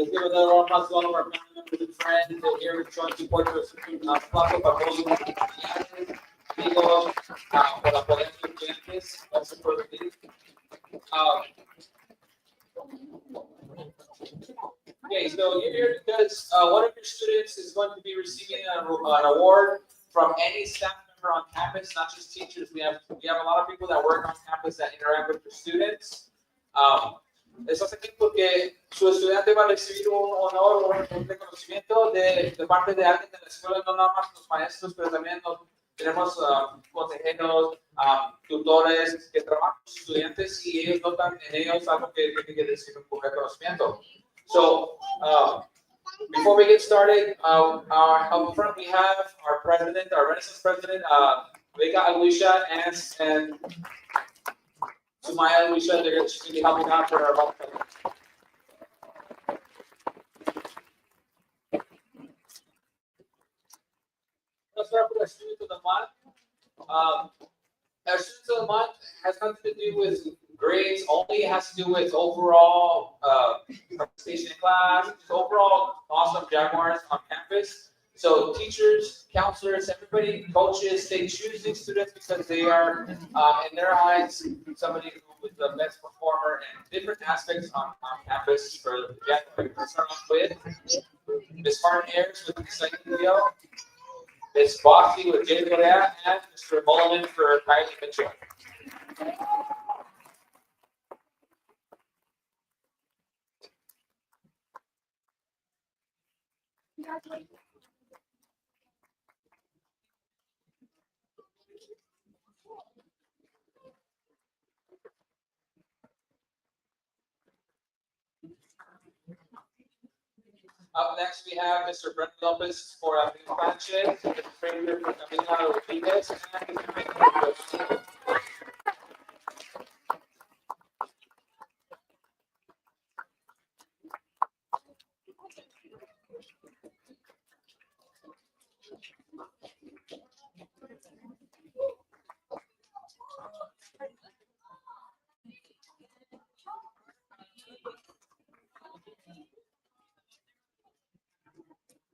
let's give another round of applause to all of our family members and friends that are here showing support to Plazo para todos los familiares, amigos, por apoyar a los estudiantes. That's important. Okay, so you're here because one of your students is going to be receiving an award from any staff member on campus, not just teachers. We have a lot of people that work on campus that interact with the students. Estás aquí porque su estudiante va a recibir un honor o un reconocimiento de parte de alguien de la escuela, no nada más los maestros, pero también tenemos consejeros, tutores que trabajan con los estudiantes y ellos notan en ellos algo que tiene que decir un reconocimiento. So, before we get started, up front we have our president, our Renaissance president, Vega Aluisha, and Sumaya Aluisha. They're going to be helping out for our welcome. Let's start with our student of the month. Our student of the month has nothing to do with grades only. It has to do with overall participation in class, overall awesome Jaguars on campus. So teachers, counselors, everybody, coaches, they choose these students because they are, in their eyes, somebody who is the best performer in different aspects on campus for the Jaguars. Let's start off with Ms. Martin Ayers with the second video, Ms. Bossy with Jay Correa, and Mr. Mulliman for Kylie Mitchell. Up next, we have Mr. Brent Lopez for Abel Sanchez, Mr. Fraser for Camila Rodriguez, and Mr.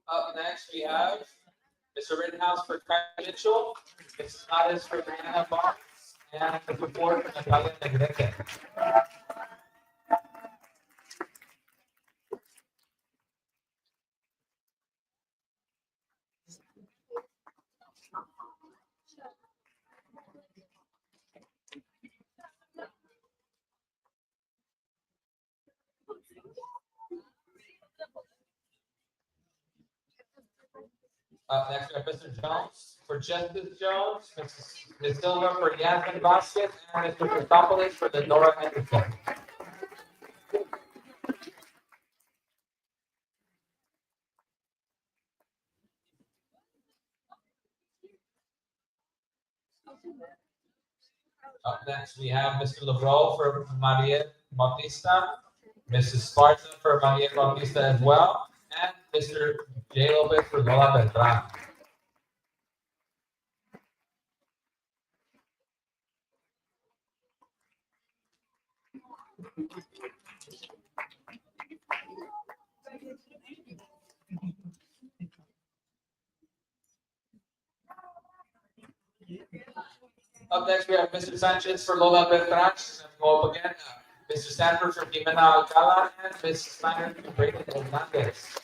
Up next, we have Mr. Rittenhouse for Kylie Mitchell, Mrs. Nadas for Brianna Barnes, and Mr. Ford for Natalia Negrete. Up next, we have Mr. Jones for Justice Jones, Ms. Silva for Yasmin Vasquez, and Mr. Christopoulos for the Nora Henderson. Up next, we have Mr. Lebro for Maria Bautista, Mrs. Sparta for Maria Bautista as well, and Mr. J. Lopez for Lola Beltran. Up next, we have Mr. Sanchez for Lola Beltran. She's going to go up again. Mr. Stanford for Jimena Alcala, and Mrs. Steiner for Brayden Hernandez.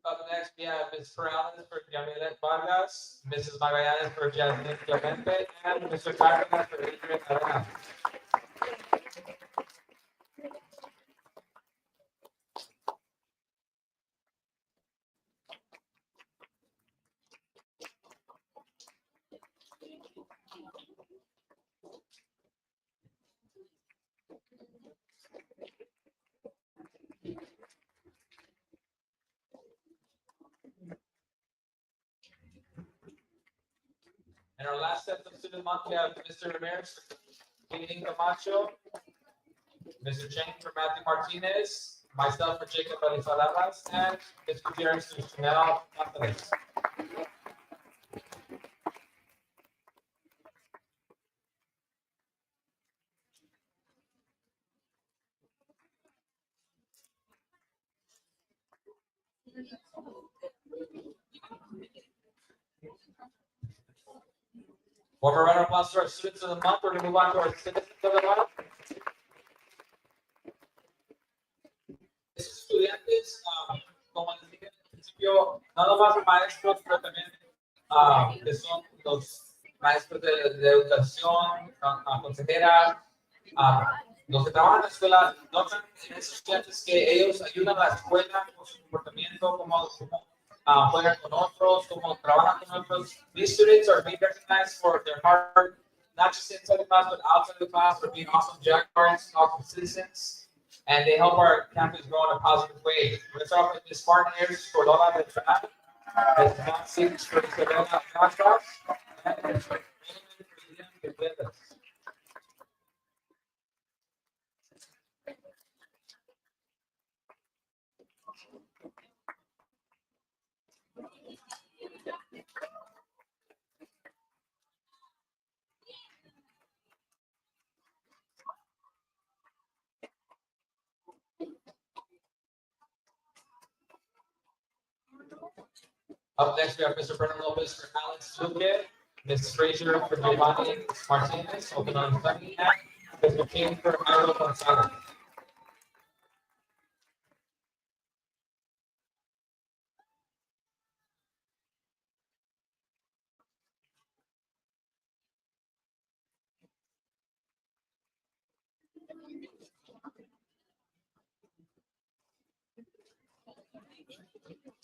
Up next, we have Ms. Perales for Yamilet Vargas, Mrs. Magallanes for Jasmine Clemente, and Mr. Cardenas for Adrian Arana. And our last set of student month, we have Mr. Ramirez, Keating Camacho, Mr. Cheng for Matthew Martinez, myself for Jacob Alizaladas, and Ms. Gutierrez for Chanel Anthony's. One more round of applause to our students of the month. We're going to move on to our citizens of the month. Esos estudiantes, como les dije al principio, no nomás maestros, pero también que son los maestros de educación, consejera, los que trabajan en la escuela, notan en esos estudiantes que ellos ayudan a la escuela con su comportamiento, cómo juegan con otros, cómo trabajan con otros. These students are being recognized for their hard work, not just inside the class, but outside the class, for being awesome jackstars, awesome citizens. And they help our campus grow in a positive way. Let's start with Ms. Martinez for Lola Beltran, Ms. Nancy for Isabella Castros, and Ms. Raymond for Liam Quevedas. Up next, we have Mr. Brennan Lopez for Alex Luque, Ms. Frazier for Giovanni Martinez, open on Sunny, and Mr. King for Iro Gonzalez.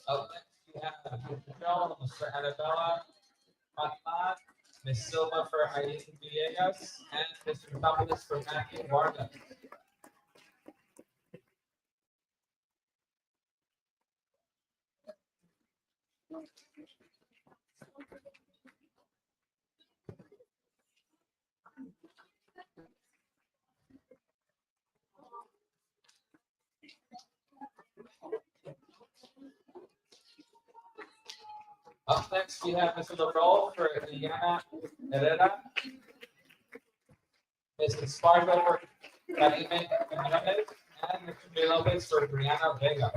Up next, we have Mr. Annabella Matmat, Ms. Silva for Aileen Villegas, and Mr. Tapalis for Matthew Vargas. Up next, we have Mr. Lebrol for Liliana Herrera, Ms. Esparza for Karime Jimenez, and Mr. J. Lopez for Brianna Vega.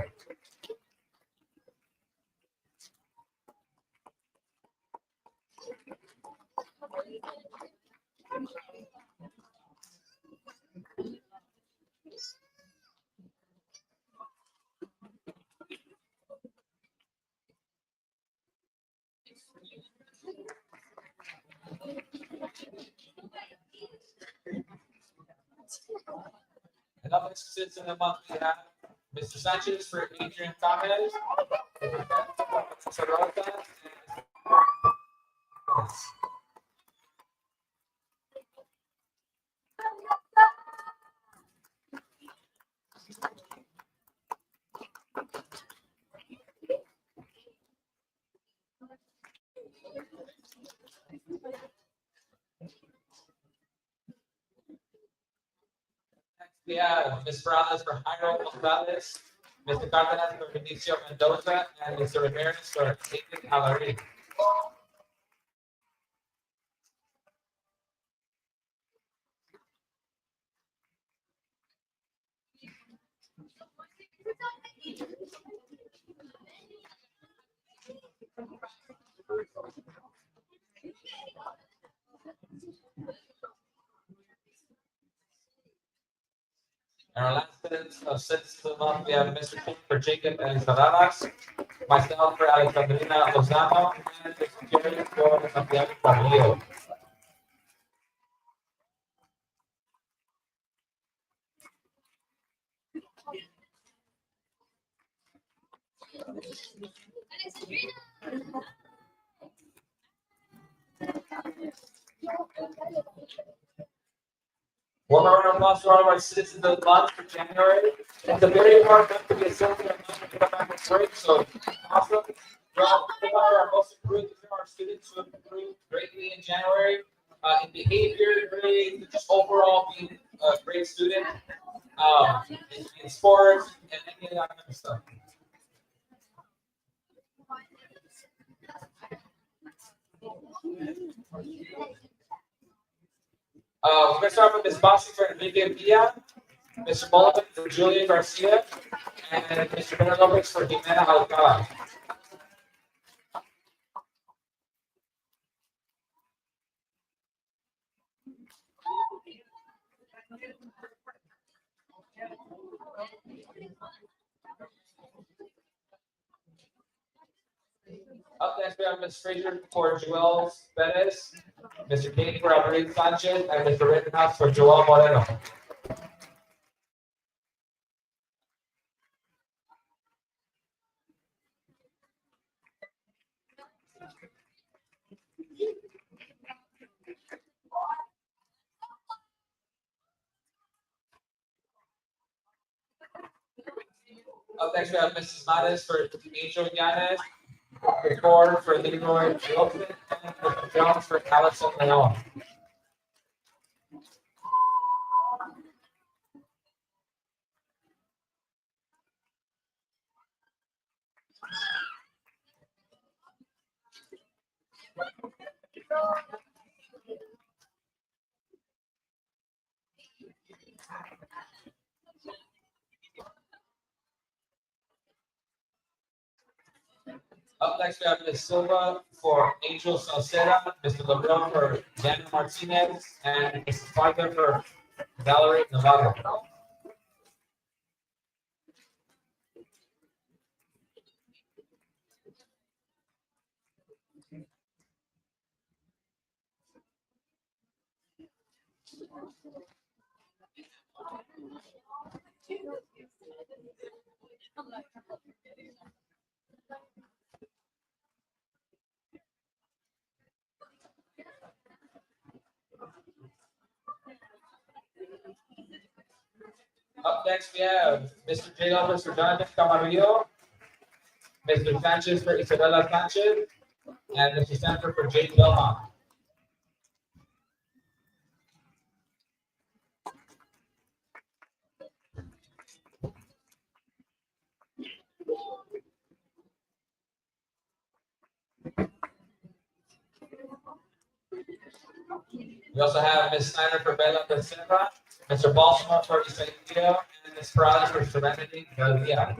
And up next sits in the month, we have Mr. Sanchez for Adrian Gomez, Mr. Rosa, and we have Ms. Morales for Jairo Gonzalez, Mr. Cardenas for Benicio Mendoza, and Mr. Ramirez for Nathan Alarí. And our last sentence of citizens of the month, we have Mr. King for Jacob Alizaradas, myself for Alexandrina Lozano, and Mr. Jerry for Santiago Carrillo. One more round of applause for all of our citizens of the month for January. It's a very hard month to be a citizen of the month to come back and break, so awesome. Well, our most improved are our students who have improved greatly in January in behavior, grades, just overall being a great student. in sports and any of that kind of stuff. We're going to start with Ms. Bossi for Enrique Villa, Mr. Mulligan for Julian Garcia, and Mr. Bernard Lopez for Jimena Alcala. Up next, we have Ms. Fraser for Joel Perez, Mr. King for Alvarez Sanchez, and Mr. Rittenhouse for Joel Moreno. Up next, we have Mrs. Mares for Angel Yanes, Mr. Ford for Leroy Wilson, and Mr. Jones for Allison Leon. Up next, we have Ms. Silva for Angel Salceda, Mr. LeBron for Daniel Martinez, and Mrs. Parker for Valerie Navarro. Up next, we have Mr. J. Lopez for Jonathan Camarillo, Mr. Sanchez for Isabella Sanchez, and Mr. Sanford for Jake Belmont. We also have Ms. Snyder for Bella Becerra, Mr. Baltimore for Isaiah, and Ms. Perales for Serenity Garcia.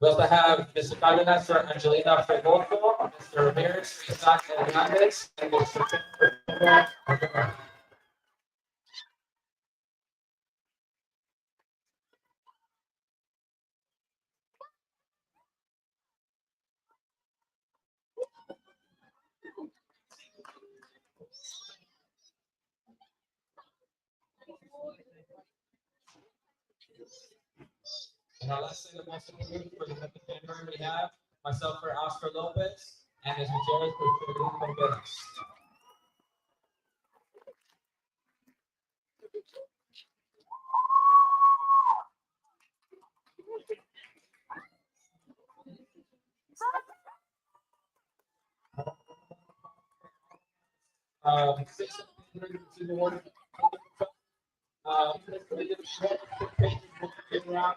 We also have Mr. Cardenas for Angelina Fregoso, Mr. Ramirez for Isaac Hernandez, and Mr. Jennifer. And our last thing, the most important for the month of January, we have myself for Oscar Lopez and Ms. Gutierrez for Federico Contreras. Six to the one. Around.